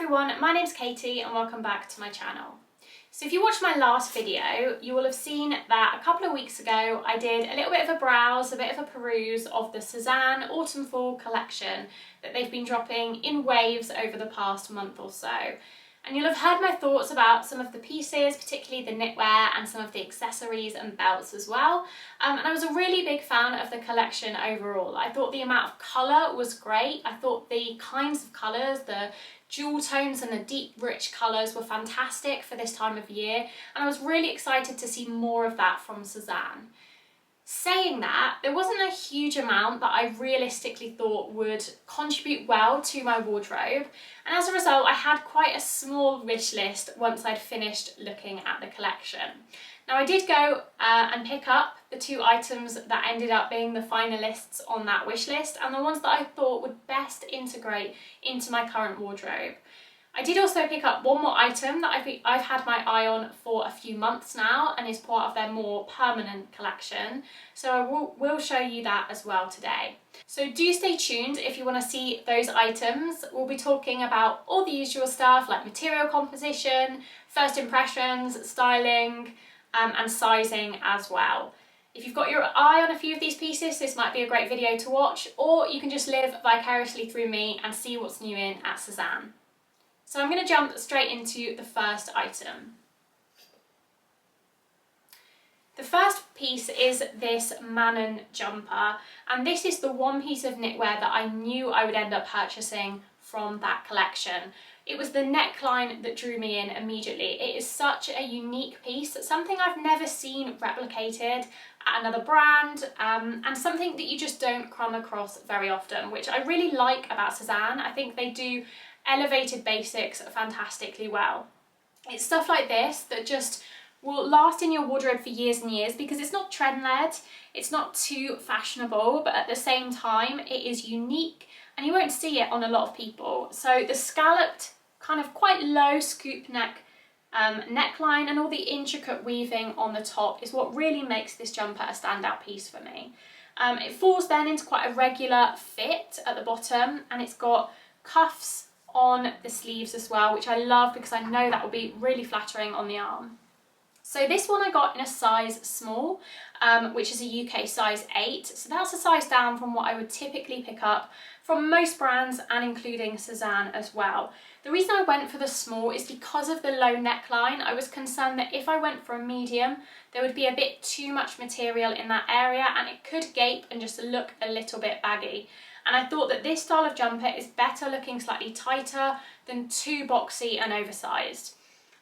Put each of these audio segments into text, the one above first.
everyone, my name's Katie and welcome back to my channel. So if you watched my last video, you will have seen that a couple of weeks ago I did a little bit of a browse, a bit of a peruse of the Sézane Autumn Fall collection that they've been dropping in waves over the past month or so. And you'll have heard my thoughts about some of the pieces, particularly the knitwear and some of the accessories and belts as well. And I was a really big fan of the collection overall. I thought the amount of colour was great. I thought the kinds of colours, the jewel tones and the deep rich colours were fantastic for this time of year. And I was really excited to see more of that from Sézane. Saying that, there wasn't a huge amount that I realistically thought would contribute well to my wardrobe, and as a result I had quite a small wish list once I'd finished looking at the collection. Now I did go and pick up the two items that ended up being the finalists on that wish list and the ones that I thought would best integrate into my current wardrobe. I did also pick up one more item that I've had my eye on for a few months now and is part of their more permanent collection, so I will show you that as well today. So do stay tuned if you want to see those items. We'll be talking about all the usual stuff like material composition, first impressions, styling and sizing as well. If you've got your eye on a few of these pieces, this might be a great video to watch, or you can just live vicariously through me and see what's new in at Sézane. So I'm going to jump straight into the first item. The first piece is this Manon Jumper, and this is the one piece of knitwear that I knew I would end up purchasing from that collection. It was the neckline that drew me in immediately. It is such a unique piece, something I've never seen replicated at another brand, and something that you just don't come across very often, which I really like about Sézane. I think they do elevated basics fantastically well. It's stuff like this that just will last in your wardrobe for years and years because it's not trend-led, it's not too fashionable, but at the same time it is unique and you won't see it on a lot of people. So the scalloped, kind of quite low scoop neck neckline and all the intricate weaving on the top is what really makes this jumper a standout piece for me. It falls then into quite a regular fit at the bottom, and it's got cuffs on the sleeves as well, which I love because I know that will be really flattering on the arm. So this one I got in a size small, which is a UK size 8, so that's a size down from what I would typically pick up from most brands and including Sézane as well. The reason I went for the small is because of the low neckline. I was concerned that if I went for a medium there would be a bit too much material in that area and it could gape and just look a little bit baggy. And I thought that this style of jumper is better looking slightly tighter than too boxy and oversized.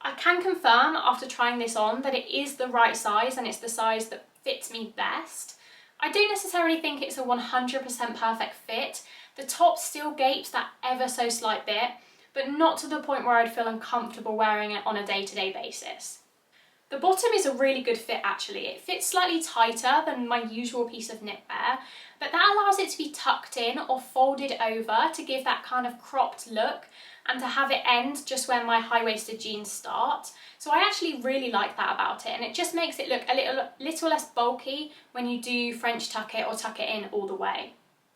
I can confirm after trying this on that it is the right size and it's the size that fits me best. I don't necessarily think it's a 100% perfect fit. The top still gapes that ever so slight bit, but not to the point where I'd feel uncomfortable wearing it on a day-to-day basis. The bottom is a really good fit actually. It fits slightly tighter than my usual piece of knitwear, but that allows it to be tucked in or folded over to give that kind of cropped look and to have it end just where my high-waisted jeans start. So I actually really like that about it, and it just makes it look a little less bulky when you do French tuck it or tuck it in all the way.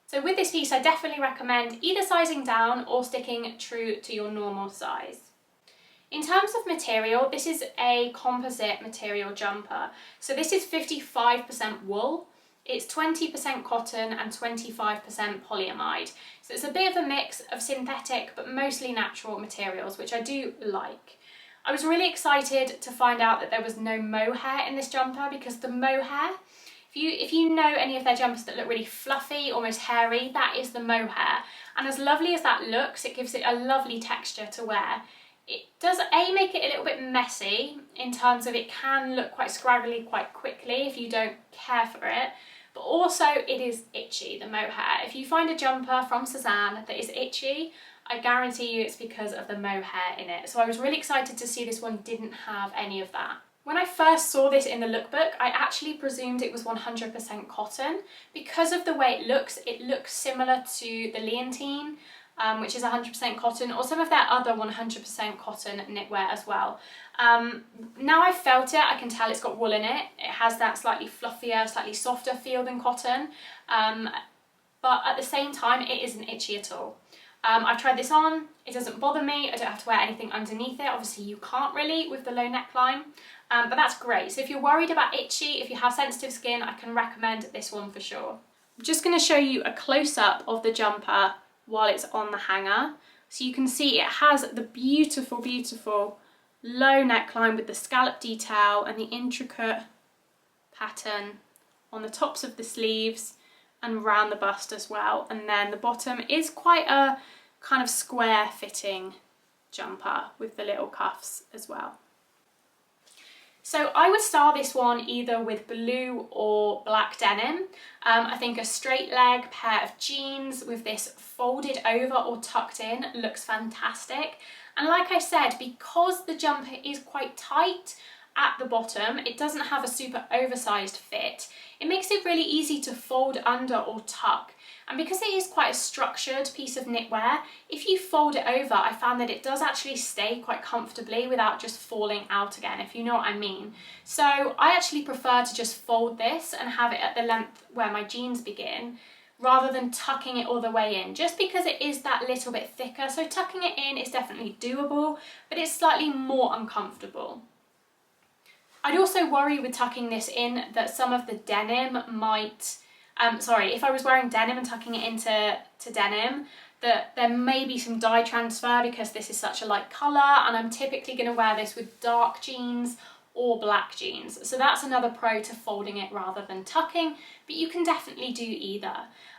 So with this piece I definitely recommend either sizing down or sticking true to your normal size. In terms of material, this is a composite material jumper. So this is 55% wool, it's 20% cotton and 25% polyamide. So it's a bit of a mix of synthetic but mostly natural materials, which I do like. I was really excited to find out that there was no mohair in this jumper because the mohair, if you know any of their jumpers that look really fluffy, almost hairy, that is the mohair. And as lovely as that looks, it gives it a lovely texture to wear. It does make it a little bit messy in terms of it can look quite scraggly quite quickly if you don't care for it, but also it is itchy, the mohair. If you find a jumper from Sézane that is itchy, I guarantee you it's because of the mohair in it. So I was really excited to see this one didn't have any of that. When I first saw this in the lookbook, I actually presumed it was 100% cotton. Because of the way it looks similar to the Leontine, which is 100% cotton, or some of their other 100% cotton knitwear as well. Now I've felt it, I can tell it's got wool in it. It has that slightly fluffier, slightly softer feel than cotton, but at the same time it isn't itchy at all. I've tried this on, it doesn't bother me, I don't have to wear anything underneath it. Obviously you can't really with the low neckline, but that's great. So if you're worried about itchy, if you have sensitive skin, I can recommend this one for sure. I'm just going to show you a close-up of the jumper while it's on the hanger. So you can see it has the beautiful, beautiful low neckline with the scallop detail and the intricate pattern on the tops of the sleeves and around the bust as well. And then the bottom is quite a kind of square fitting jumper with the little cuffs as well. So I would style this one either with blue or black denim. I think a straight leg pair of jeans with this folded over or tucked in looks fantastic. And like I said, because the jumper is quite tight at the bottom, it doesn't have a super oversized fit. It makes it really easy to fold under or tuck. And because it is quite a structured piece of knitwear, if you fold it over, I found that it does actually stay quite comfortably without just falling out again, if you know what I mean. So I actually prefer to just fold this and have it at the length where my jeans begin, rather than tucking it all the way in, just because it is that little bit thicker. So tucking it in is definitely doable, but it's slightly more uncomfortable. I'd also worry with tucking this in that some of the denim might, if I was wearing denim and tucking it into denim, that there may be some dye transfer because this is such a light colour, and I'm typically going to wear this with dark jeans or black jeans. So that's another pro to folding it rather than tucking, but you can definitely do either.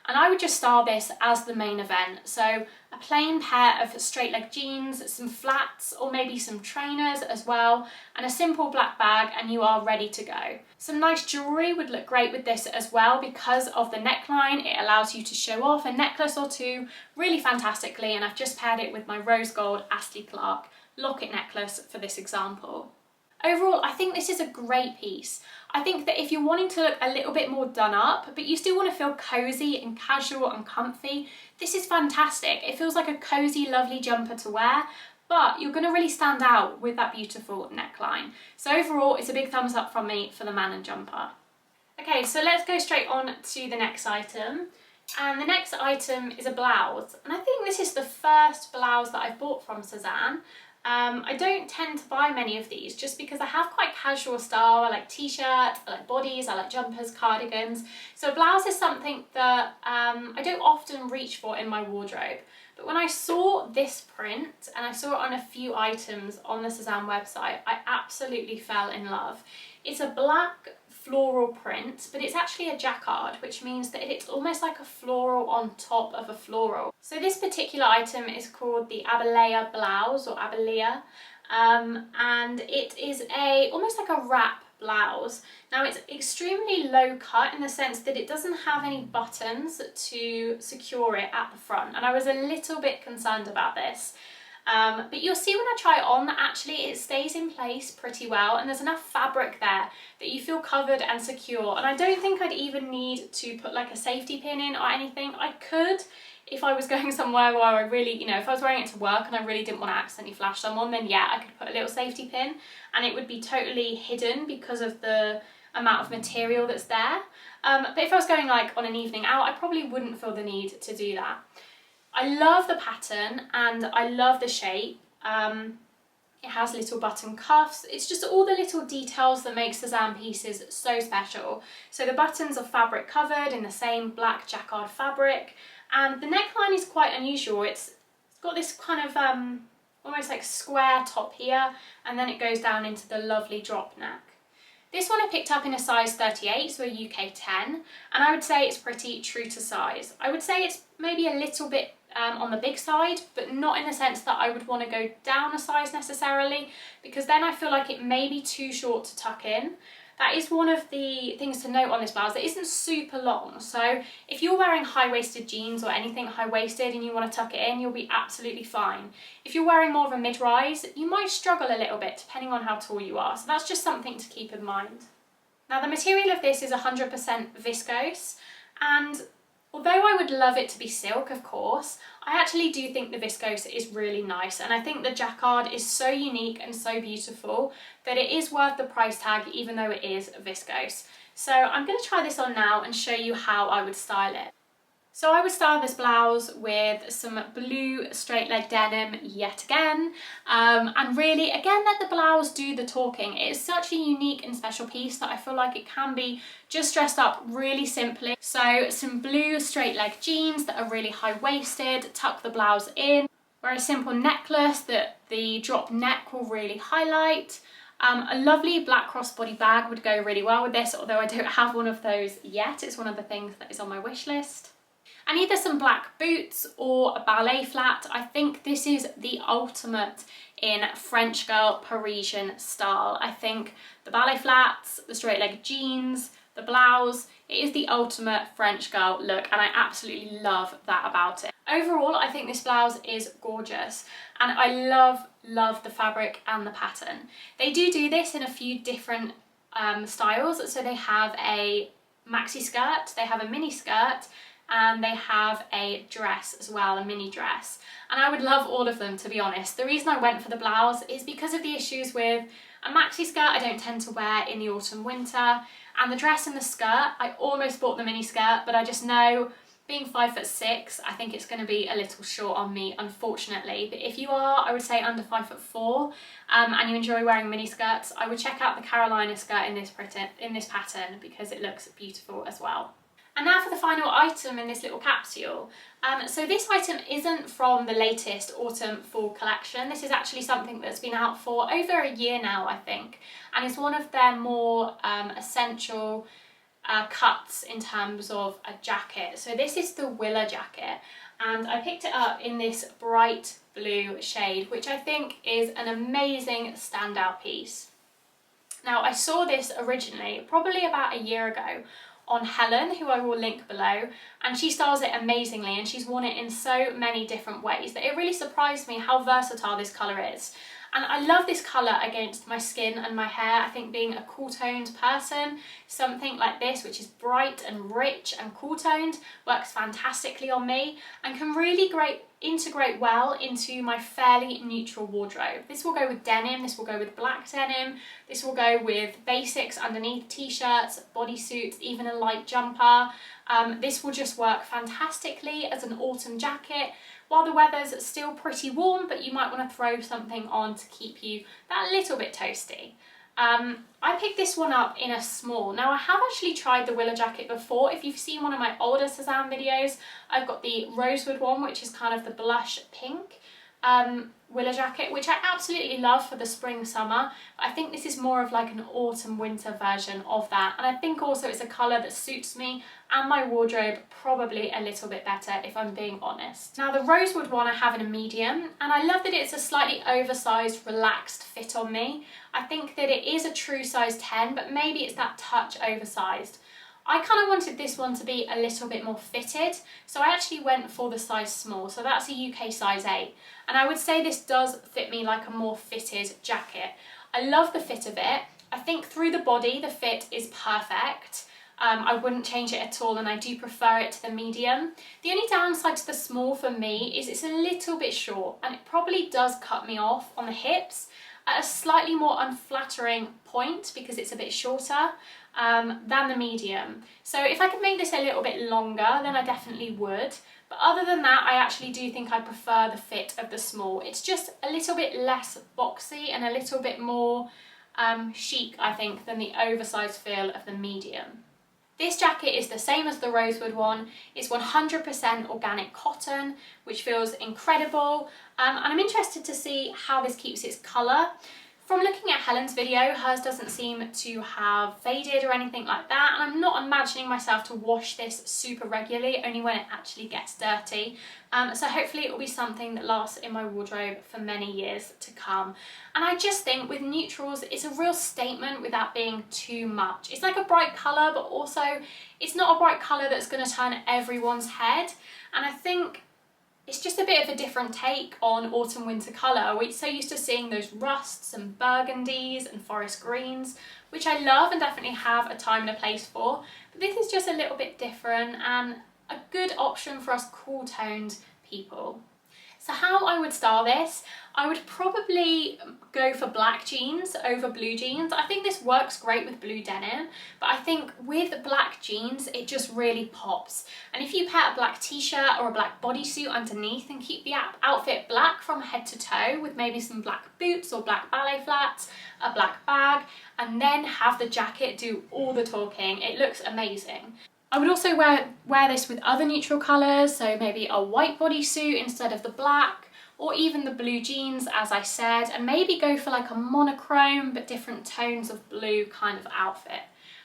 And I would just style this as the main event. So a plain pair of straight leg jeans, some flats or maybe some trainers as well, and a simple black bag, and you are ready to go. Some nice jewellery would look great with this as well because of the neckline. It allows you to show off a necklace or two really fantastically, and I've just paired it with my rose gold Astley Clark locket necklace for this example. Overall, I think this is a great piece. I think that if you're wanting to look a little bit more done up, but you still want to feel cozy and casual and comfy, this is fantastic. It feels like a cozy, lovely jumper to wear, but you're going to really stand out with that beautiful neckline. So overall, it's a big thumbs up from me for the Manon jumper. Okay, so let's go straight on to the next item. And the next item is a blouse. And I think this is the first blouse that I've bought from Sézane. I don't tend to buy many of these just because I have quite casual style. I like t-shirts, I like bodies, I like jumpers, cardigans. So a blouse is something that I don't often reach for in my wardrobe. But when I saw this print, and I saw it on a few items on the Sézane website, I absolutely fell in love. It's a black floral print, but it's actually a jacquard, which means that it's almost like a floral on top of a floral. So this particular item is called the Abelea blouse, or Abelea, and it is almost like a wrap blouse. Now it's extremely low cut in the sense that it doesn't have any buttons to secure it at the front, and I was a little bit concerned about this. But you'll see when I try it on that actually it stays in place pretty well, and there's enough fabric there that you feel covered and secure. And I don't think I'd even need to put like a safety pin in or anything. I could if I was going somewhere where I really, if I was wearing it to work and I really didn't want to accidentally flash someone, then yeah, I could put a little safety pin and it would be totally hidden because of the amount of material that's there. But if I was going like on an evening out, I probably wouldn't feel the need to do that. I love the pattern and I love the shape. It has little button cuffs. It's just all the little details that make Sézane pieces so special. So the buttons are fabric covered in the same black jacquard fabric, and the neckline is quite unusual. It's got this kind of almost like square top here, and then it goes down into the lovely drop neck. This one I picked up in a size 38, so a UK 10, and I would say it's pretty true to size. I would say it's maybe a little bit on the big side, but not in the sense that I would want to go down a size necessarily, because then I feel like it may be too short to tuck in. That is one of the things to note on this blouse. It isn't super long, so if you're wearing high-waisted jeans or anything high-waisted and you want to tuck it in, you'll be absolutely fine. If you're wearing more of a mid-rise, you might struggle a little bit depending on how tall you are, so that's just something to keep in mind. Now the material of this is 100% viscose, and although I would love it to be silk, of course, I actually do think the viscose is really nice, and I think the jacquard is so unique and so beautiful that it is worth the price tag even though it is viscose. So I'm going to try this on now and show you how I would style it. So I would style this blouse with some blue straight leg denim yet again, and really again let the blouse do the talking. It is such a unique and special piece that I feel like it can be just dressed up really simply. So some blue straight leg jeans that are really high-waisted, tuck the blouse in, wear a simple necklace that the drop neck will really highlight. A lovely black crossbody bag would go really well with this, although I don't have one of those yet. It's one of the things that is on my wish list. And either some black boots or a ballet flat. I think this is the ultimate in French girl Parisian style. I think the ballet flats, the straight leg jeans, the blouse, it is the ultimate French girl look, and I absolutely love that about it. Overall, I think this blouse is gorgeous, and I love the fabric and the pattern. They do this in a few different styles. So they have a maxi skirt, they have a mini skirt, and they have a dress as well, a mini dress. And I would love all of them, to be honest. The reason I went for the blouse is because of the issues with a maxi skirt I don't tend to wear in the autumn winter, and the dress and the skirt, I almost bought the mini skirt, but I just know, being 5'6", I think it's going to be a little short on me, unfortunately. But if you are, I would say under 5'4", and you enjoy wearing mini skirts, I would check out the Carolina skirt in this pattern because it looks beautiful as well. And now for the final item in this little capsule. So this item isn't from the latest autumn fall collection. This is actually something that's been out for over a year now, I think, and it's one of their more essential cuts in terms of a jacket. So this is the Willa jacket, and I picked it up in this bright blue shade, which I think is an amazing standout piece. Now, I saw this originally probably about a year ago on Helen, who I will link below, and she styles it amazingly, and she's worn it in so many different ways that it really surprised me how versatile this colour is. And I love this colour against my skin and my hair. I think being a cool-toned person, something like this, which is bright and rich and cool-toned, works fantastically on me and can really integrate well into my fairly neutral wardrobe. This will go with denim, this will go with black denim, this will go with basics underneath, t-shirts, bodysuits, even a light jumper. This will just work fantastically as an autumn jacket while the weather's still pretty warm, but you might want to throw something on to keep you that little bit toasty. I picked this one up in a small. Now, I have actually tried the Willa jacket before. If you've seen one of my older Sézane videos, I've got the rosewood one, which is kind of the blush pink Willa jacket, which I absolutely love for the spring summer. But I think this is more of like an autumn winter version of that, and I think also it's a colour that suits me and my wardrobe probably a little bit better, if I'm being honest. Now, the rosewood one I have in a medium, and I love that it's a slightly oversized, relaxed fit on me. I think that it is a true size 10, but maybe it's that touch oversized. I kind of wanted this one to be a little bit more fitted, so I actually went for the size small, so that's a UK size 8. And I would say this does fit me like a more fitted jacket. I love the fit of it. I think through the body, the fit is perfect. I wouldn't change it at all, and I do prefer it to the medium. The only downside to the small for me is it's a little bit short, and it probably does cut me off on the hips at a slightly more unflattering point because it's a bit shorter than the medium. So if I could make this a little bit longer, then I definitely would. But other than that, I actually do think I prefer the fit of the small. It's just a little bit less boxy and a little bit more chic, I think, than the oversized feel of the medium. This jacket is the same as the rosewood one. It's 100% organic cotton, which feels incredible. And I'm interested to see how this keeps its colour. From looking at Helen's video, hers doesn't seem to have faded or anything like that, and I'm not imagining myself to wash this super regularly, only when it actually gets dirty. So hopefully it will be something that lasts in my wardrobe for many years to come. And I just think with neutrals, it's a real statement without being too much. It's like a bright colour, but also it's not a bright colour that's going to turn everyone's head. And I think it's just a bit of a different take on autumn winter colour. We're so used to seeing those rusts and burgundies and forest greens, which I love and definitely have a time and a place for. But this is just a little bit different and a good option for us cool toned people. So how I would style this, I would probably go for black jeans over blue jeans. I think this works great with blue denim, but I think with black jeans, it just really pops. And if you pair a black t-shirt or a black bodysuit underneath and keep the outfit black from head to toe with maybe some black boots or black ballet flats, a black bag, and then have the jacket do all the talking, it looks amazing. I would also wear this with other neutral colours, so maybe a white bodysuit instead of the black, or even the blue jeans, as I said, and maybe go for like a monochrome but different tones of blue kind of outfit.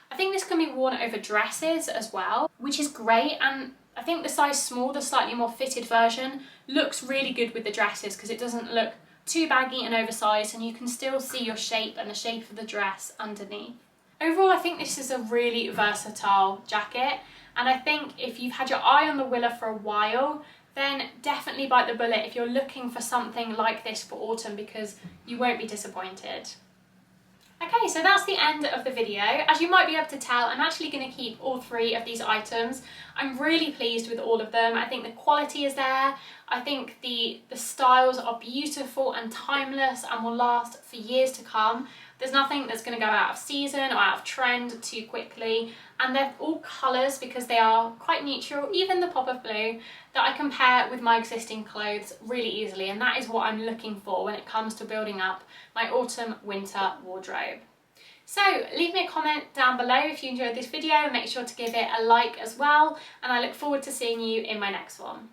I think this can be worn over dresses as well, which is great, and I think the size small, the slightly more fitted version, looks really good with the dresses because it doesn't look too baggy and oversized, and you can still see your shape and the shape of the dress underneath. Overall, I think this is a really versatile jacket, and I think if you've had your eye on the Willa for a while, then definitely bite the bullet if you're looking for something like this for autumn, because you won't be disappointed. Okay, so that's the end of the video. As you might be able to tell, I'm actually going to keep all 3 of these items. I'm really pleased with all of them. I think the quality is there. I think the styles are beautiful and timeless and will last for years to come. There's nothing that's going to go out of season or out of trend too quickly, and they're all colours, because they are quite neutral, even the pop of blue, that I can pair with my existing clothes really easily, and that is what I'm looking for when it comes to building up my autumn-winter wardrobe. So leave me a comment down below if you enjoyed this video, make sure to give it a like as well, and I look forward to seeing you in my next one.